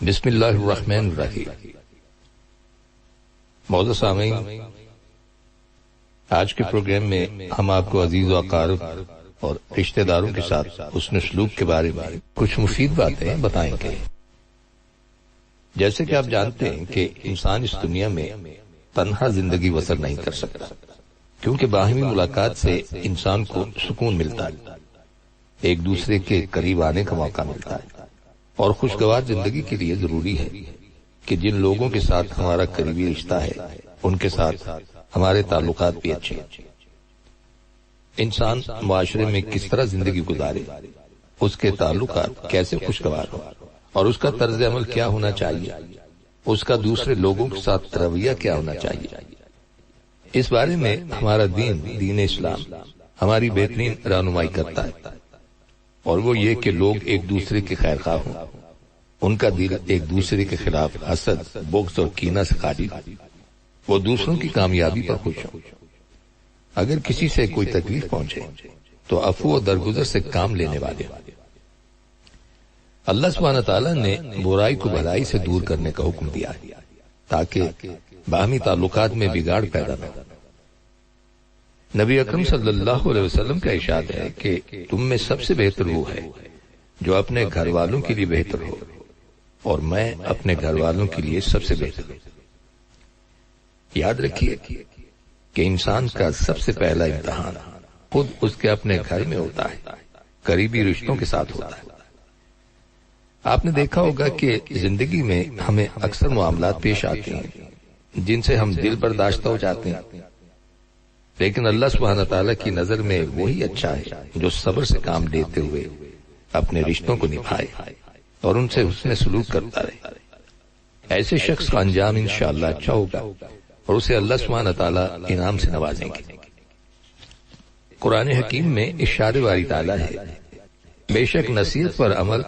بسم اللہ الرحمن الرحیم۔ معزز سامعین، آج کے پروگرام میں ہم آپ کو عزیز و اقارب اور رشتہ داروں کے ساتھ حسن سلوک کے بارے میں کچھ مفید باتیں بتائیں گے۔ جیسے کہ آپ جانتے ہیں کہ انسان اس دنیا میں تنہا زندگی بسر نہیں کر سکتا، کیونکہ باہمی ملاقات سے انسان کو سکون ملتا ہے، ایک دوسرے کے قریب آنے کا موقع ملتا ہے، اور خوشگوار زندگی کے لیے ضروری ہے کہ جن لوگوں کے ساتھ ہمارا قریبی رشتہ ہے ان کے ساتھ ہمارے تعلقات بھی اچھے ہیں۔ انسان معاشرے میں کس طرح زندگی گزارے، اس کے تعلقات کیسے خوشگوار ہو اور اس کا طرز عمل کیا ہونا چاہیے، اس کا دوسرے لوگوں کے ساتھ رویہ کیا ہونا چاہیے، اس بارے میں ہمارا دین اسلام ہماری بہترین رہنمائی کرتا ہے، اور وہ یہ کہ لوگ ایک دوسرے کے خیر خواہ ہوں، ان کا دل ایک دوسرے کے خلاف حسد، بغض اور کینہ سے خالی ہو، وہ دوسروں کی کامیابی پر خوش ہوں، اگر کسی سے کوئی تکلیف پہنچے تو عفو و درگزر سے کام لینے والے ہوں۔ اللہ سبحانہ تعالیٰ نے برائی کو بھلائی سے دور کرنے کا حکم دیا ہے تاکہ باہمی تعلقات میں بگاڑ پیدا نہ ہو۔ نبی اکرم صلی اللہ علیہ وسلم کا ارشاد ہے کہ تم میں سب سے بہتر وہ ہے جو اپنے گھر والوں کے لیے بہتر ہو، اور میں اپنے گھر والوں کے لیے سب سے بہتر ہوں۔ یاد رکھیے کہ انسان کا سب سے پہلا امتحان خود اس کے اپنے گھر میں ہوتا ہے، قریبی رشتوں کے ساتھ ہوتا ہے۔ آپ نے دیکھا ہوگا کہ زندگی میں ہمیں اکثر معاملات پیش آتے ہیں جن سے ہم دل برداشتہ ہو جاتے ہیں، لیکن اللہ سبحانہ تعالیٰ کی نظر میں وہی اچھا ہے جو صبر سے کام لیتے ہوئے اپنے رشتوں کو نبھائے اور ان سے حسن سلوک کرتا رہے۔ ایسے شخص کا انجام انشاءاللہ اچھا ہوگا اور اسے اللہ سبحانہ تعالیٰ انعام سے نوازیں گے۔ قرآن حکیم میں ارشاد باری تعالیٰ ہے، بے شک نصیحت پر عمل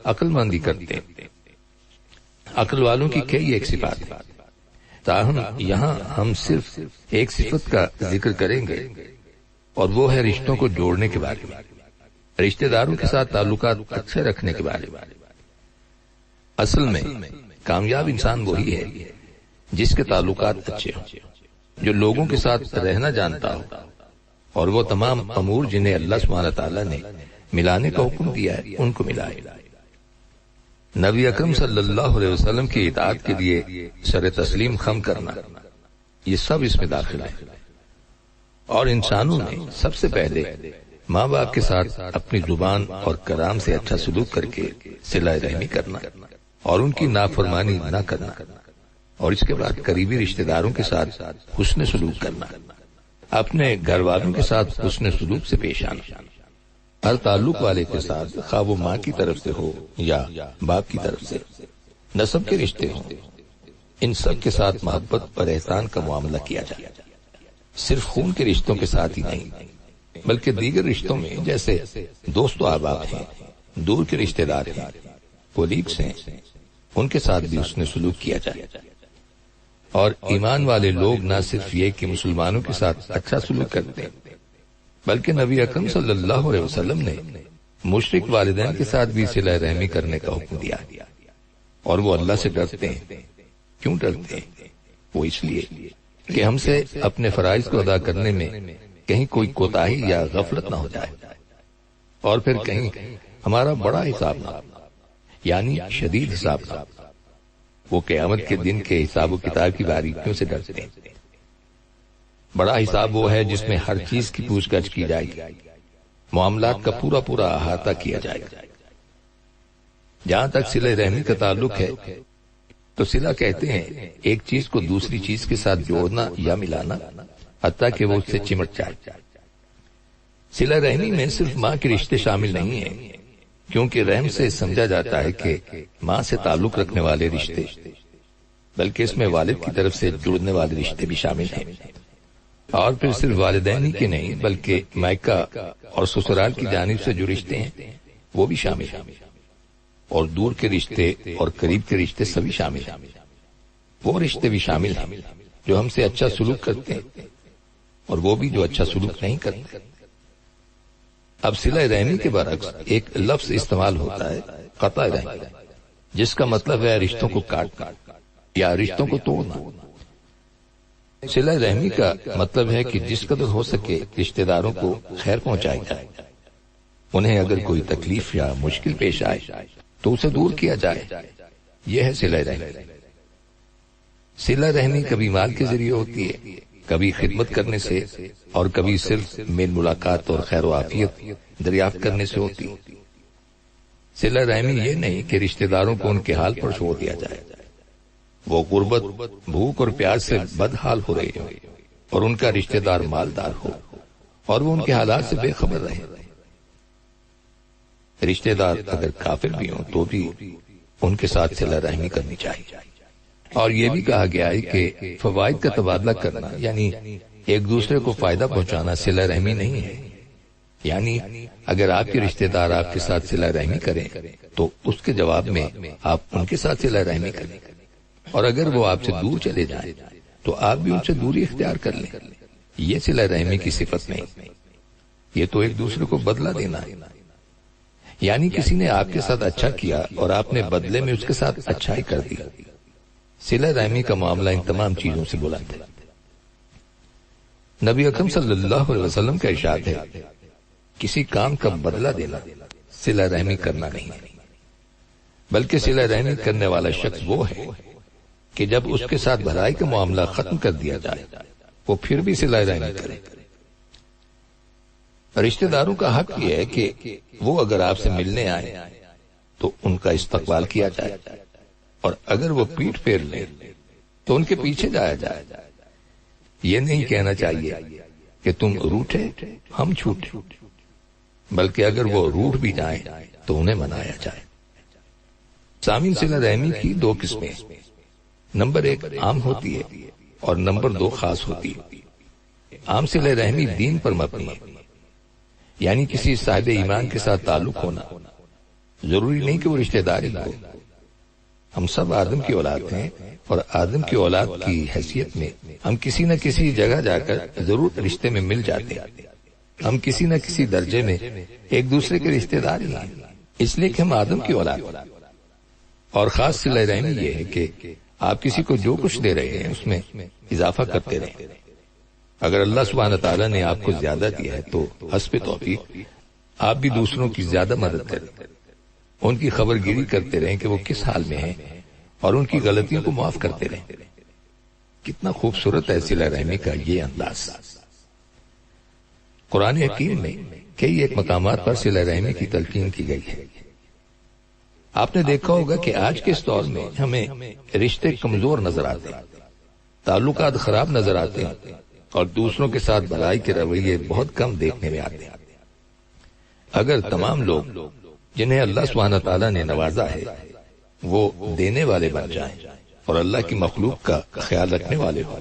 عقل مندی کرتے ہیں۔ عقل والوں کی کئی ایک صفات ہیں، تاہم یہاں ہم صرف ایک صفت کا ذکر کریں گے، اور وہ ہے رشتوں کو جوڑنے کے بارے میں، رشتہ داروں کے ساتھ تعلقات اچھے رکھنے کے بارے میں۔ اصل میں کامیاب انسان وہی ہے جس کے تعلقات اچھے ہوں، جو لوگوں کے ساتھ رہنا جانتا ہو، اور وہ تمام امور جنہیں اللہ سبحانہ تعالیٰ نے ملانے کا حکم دیا ہے ان کو ملائے۔ نبی اکرم صلی اللہ علیہ وسلم کی اطاعت کے لیے سر تسلیم خم کرنا، یہ سب اس میں داخل ہے۔ اور انسانوں میں سب سے پہلے ماں باپ کے ساتھ اپنی زبان اور کلام سے اچھا سلوک کر کے صلہ رحمی کرنا اور ان کی نافرمانی نہ کرنا، اور اس کے بعد قریبی رشتہ داروں کے ساتھ حسن سلوک کرنا، اپنے گھر والوں کے ساتھ حسن سلوک سے پیش آنا، ہر تعلق والے کے ساتھ خواہ وہ ماں کی طرف سے ہو یا باپ کی طرف سے، نسب کے رشتے ہوں، ان سب کے ساتھ محبت اور احسان کا معاملہ کیا جائے، صرف خون کے رشتوں کے ساتھ ہی نہیں بلکہ دیگر رشتوں میں جیسے دوست و احباب ہیں، دور کے رشتہ دار ہیں، کولیگز ہیں، ان کے ساتھ بھی اس نے سلوک کیا جائے۔ اور ایمان والے لوگ نہ صرف یہ کہ مسلمانوں کے ساتھ اچھا سلوک کرتے ہیں بلکہ نبی اکرم صلی اللہ علیہ وسلم نے مشرک والدین کے ساتھ بھی صلہ رحمی کرنے کا حکم دیا، اور وہ اللہ سے ڈرتے ہیں۔ کیوں ڈرتے ہیں؟ وہ اس لیے کہ ہم سے اپنے فرائض کو ادا کرنے میں کہیں کوئی کوتاہی یا غفلت نہ ہو جائے، اور پھر کہیں ہمارا بڑا حساب نہ، یعنی شدید حساب نہ، وہ قیامت کے دن کے حساب و کتاب کی باریکیوں سے ڈرتے ہیں۔ بڑا حساب وہ ہے جس میں ہر چیز کی پوچھ گچھ کی جائے گی، معاملات کا پورا احاطہ کیا جائے گا۔ جہاں تک صلہ رحمی کا تعلق ہے تو صلہ کہتے ہیں ایک چیز کو دوسری چیز کے ساتھ جوڑنا یا ملانا حتیٰ کہ وہ اس سے چمٹ جائے۔ صلہ رحمی میں صرف ماں کے رشتے شامل نہیں ہیں، کیونکہ رحم سے سمجھا جاتا ہے کہ ماں سے تعلق رکھنے والے رشتے، بلکہ اس میں والد کی طرف سے جڑنے والے رشتے بھی شامل ہیں، اور پھر صرف والدین ہی کے نہیں بلکہ مائکہ اور سسرال کی جانب سے جو رشتے ہیں وہ بھی شامل ہیں، اور دور کے رشتے اور قریب کے رشتے سبھی شامل ہیں۔ وہ رشتے بھی شامل ہیں جو ہم سے اچھا سلوک کرتے ہیں اور وہ بھی جو اچھا سلوک نہیں کرتے۔ اب صلہ رحمی کے برعکس ایک لفظ استعمال ہوتا ہے، قطع رحمی، جس کا مطلب ہے رشتوں کو کاٹنا یا رشتوں کو توڑنا۔ صلہ رحمی کا مطلب ہے کہ جس قدر ہو سکے رشتہ داروں کو خیر پہنچائی جائے، انہیں اگر کوئی تکلیف یا مشکل پیش آئے تو اسے دور کیا جائے، یہ ہے صلہ رحمی۔ صلہ رحمی کبھی مال کے ذریعے ہوتی ہے، کبھی خدمت کرنے سے، اور کبھی صرف میل ملاقات اور خیر و عافیت دریافت کرنے سے ہوتی۔ صلہ رحمی یہ نہیں کہ رشتہ داروں کو ان کے حال پر چھوڑ دیا جائے، وہ غربت، بھوک اور پیاس سے بدحال ہو رہے ہو اور ان کا رشتہ دار مالدار ہو اور وہ ان کے حالات سے بے خبر رہے۔ رشتہ دار اگر کافر بھی ہوں تو بھی ان کے ساتھ صلہ رحمی کرنی چاہیے۔ اور یہ بھی کہا گیا ہے کہ فوائد کا تبادلہ کرنا یعنی ایک دوسرے کو فائدہ پہنچانا صلہ رحمی نہیں ہے۔ یعنی اگر آپ کے رشتہ دار آپ کے ساتھ صلہ رحمی کریں تو اس کے جواب میں آپ ان کے ساتھ صلہ رحمی کریں، اور اگر وہ آپ سے دور چلے جائیں تو آپ بھی ان سے دوری اختیار کر لیں۔ یہ صلہ رحمی کی صفت نہیں، یہ تو ایک دوسرے کو بدلہ دینا ہے۔ یعنی کسی نے آپ کے ساتھ اچھا کیا اور آپ نے بدلے میں اس کے ساتھ اچھائی کر دی۔ صلہ رحمی کا معاملہ ان تمام چیزوں سے بلند ہے۔ نبی اکرم صلی اللہ علیہ وسلم کا ارشاد ہے، کسی کام کا بدلہ دینا صلہ رحمی کرنا نہیں، بلکہ صلہ رحمی کرنے والا شخص وہ ہے کہ جب اس کے ساتھ بھلائی کا معاملہ ختم کر دیا جائے وہ پھر بھی صلہ رحمی کرے۔ رشتہ داروں کا حق یہ ہے کہ وہ اگر آپ سے ملنے آئے تو ان کا استقبال کیا جائے، اور اگر وہ پیٹھ پھیر لیں تو ان کے پیچھے جایا جائے۔ یہ نہیں کہنا چاہیے کہ تم روٹھے ہم چھوٹے، بلکہ اگر وہ روٹھ بھی جائیں تو انہیں منایا جائے۔ سامعین، صلہ رحمی کی دو قسمیں، نمبر 1 عام ہوتی ہے اور نمبر 2 خاص ہوتی ہے۔ عام صلہ رحمی دین پر مبنی ہے، یعنی کسی صاحب ایمان کے ساتھ تعلق ہونا، ضروری نہیں کہ وہ رشتہ داری ہو۔ ہم سب آدم کی اولاد ہیں، اور آدم کی اولاد کی حیثیت میں ہم کسی نہ کسی جگہ جا کر ضرور رشتے میں مل جاتے ہیں۔ ہم کسی نہ کسی درجے میں ایک دوسرے کے رشتہ دار ہیں، اس لیے کہ ہم آدم کی اولاد ہیں۔ اور خاص صلہ رحمی یہ ہے کہ آپ کسی کو جو کچھ دے رہے ہیں اس میں اضافہ کرتے رہیں۔ اگر اللہ سبحانہ تعالیٰ نے آپ کو زیادہ دیا ہے تو حسب توفیق آپ بھی دوسروں کی زیادہ مدد کریں، ان کی خبر گیری کرتے رہیں کہ وہ کس حال میں ہیں، اور ان کی غلطیوں کو معاف کرتے رہیں۔ کتنا خوبصورت ہے صلہ رحمی کا یہ انداز۔ قرآن حکیم میں کئی ایک مقامات پر صلہ رحمی کی تلقین کی گئی ہے۔ آپ نے دیکھا ہوگا کہ آج کے اس دور میں ہمیں رشتے کمزور نظر آتے ہیں، تعلقات خراب نظر آتے ہیں، اور دوسروں کے ساتھ بھلائی کے رویے بہت کم دیکھنے میں آتے ہیں۔ اگر تمام لوگ جنہیں اللہ سبحانہ تعالیٰ نے نوازا ہے وہ دینے والے بن جائیں اور اللہ کی مخلوق کا خیال رکھنے والے ہوں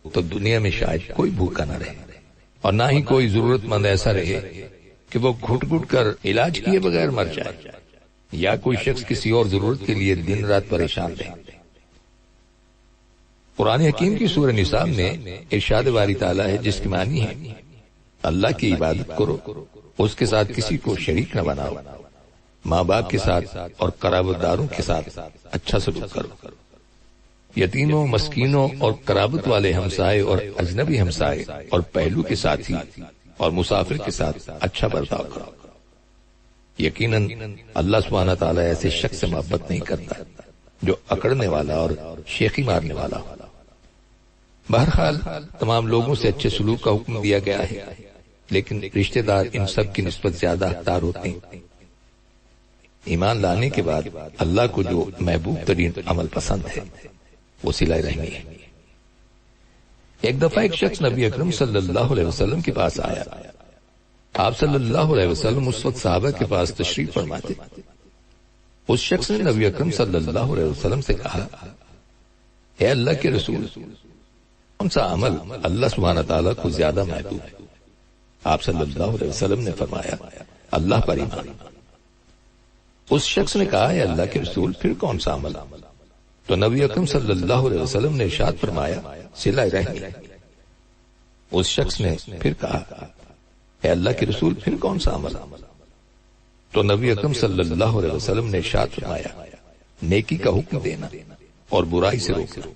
تو دنیا میں شاید کوئی بھوکا نہ رہے، اور نہ ہی کوئی ضرورت مند ایسا رہے کہ وہ گھٹ گھٹ کر علاج کیے بغیر مر جائے، یا کوئی شخص کسی اور ضرورت کے لیے دن رات پریشان رہے۔ قرآن حکیم کی سورہ نساء میں ارشاد باری تعالیٰ ہے جس کی معنی ہے، اللہ کی عبادت کرو، اس کے ساتھ کسی کو شریک نہ بناؤ، ماں باپ کے ساتھ اور قرابت داروں کے ساتھ اچھا سلوک کرو، یتیموں، مسکینوں اور قرابت والے ہمسائے اور اجنبی ہمسائے اور پہلو کے ساتھی اور مسافر کے ساتھ اچھا برتاؤ کرو۔ یقیناً اللہ سبحانہ تعالیٰ ایسے شخص سے محبت نہیں کرتا جو اکڑنے والا اور شیخی مارنے والا ہو۔ بہرحال تمام لوگوں سے اچھے سلوک کا حکم دیا گیا ہے، لیکن رشتہ دار ان سب کی نسبت زیادہ حقدار ہوتے ہیں۔ ایمان لانے کے بعد اللہ کو جو محبوب ترین عمل پسند ہے وہ صلہ رحمی ہے۔ ایک دفعہ ایک شخص نبی اکرم صلی اللہ علیہ وسلم کے پاس آیا۔ آپ صلی اللہ علیہ وسلم اس وقت صحابہ کے پاس تشریف فرما تھے۔ اس شخص نے نبی اکرم صلی اللہ علیہ وسلم سے کہا، اے اللہ کے رسول، کون سا عمل اللہ سبحانہ تعالیٰ کو زیادہ محبوب ہے؟ آپ صلی اللہ علیہ وسلم نے فرمایا، اللہ پر ایمان۔ اس شخص نے کہا، اے اللہ کے رسول، پھر کون سا عمل؟ تو نبی اکرم صلی اللہ علیہ وسلم نے ارشاد فرمایا، صلہ رحمی۔ اس شخص نے پھر کہا، اے اللہ کے رسول، پھر کون سا عمل؟ تو نبی اکرم صلی اللہ علیہ وسلم نے ارشاد فرمایا، نیکی کا حکم دینا اور برائی سے روکنا۔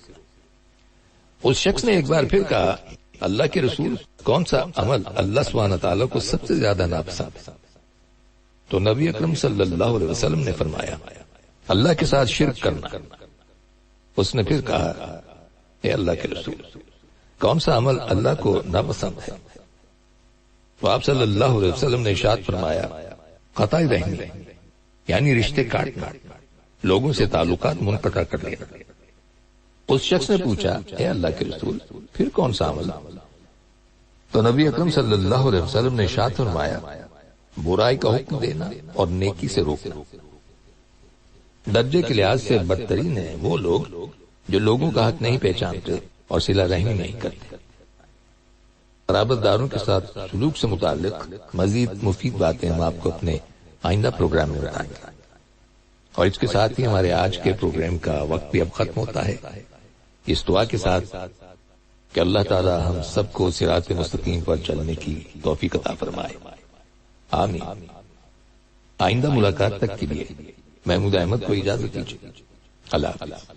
اس شخص نے ایک بار پھر کہا، اللہ کے رسول، کون سا عمل اللہ سبحانہ تعالیٰ کو سب سے زیادہ ناپسند؟ تو نبی اکرم صلی اللہ علیہ وسلم نے فرمایا، اللہ کے ساتھ شرک کرنا۔ اس نے پھر کہا، اے اللہ کے رسول، کون سا عمل اللہ کو ناپسند ہے؟ تو آپ صلی اللہ علیہ وسلم نے ارشاد فرمایا، قطع رحمی، یعنی رشتے کاٹنا، لوگوں سے تعلقات منقطع کر لینا۔ اس شخص نے پوچھا، اے اللہ کے رسول، پھر کون سا عمل؟ تو نبی اکرم صلی اللہ علیہ وسلم نے ارشاد فرمایا، برائی کا حکم دینا اور نیکی سے روکنا۔ درجے کے لحاظ سے بدترین ہیں وہ لوگ جو لوگوں کا حق نہیں پہچانتے اور صلہ رحمی نہیں کرتے۔ قرابت داروں کے ساتھ سلوک سے متعلق مزید مفید باتیں ہم آپ کو اپنے آئندہ پروگرام میں بتائیں گے، اور اس کے ساتھ ہی ہمارے آج کے پروگرام کا وقت بھی اب ختم ہوتا ہے، اس دعا کے ساتھ کہ اللہ تعالی ہم سب کو صراط مستقیم پر چلنے کی توفیق عطا فرمائے، آمین۔ آئندہ ملاقات تک کے لیے محمود احمد کو اجازت دیجیے، اللہ حافظ۔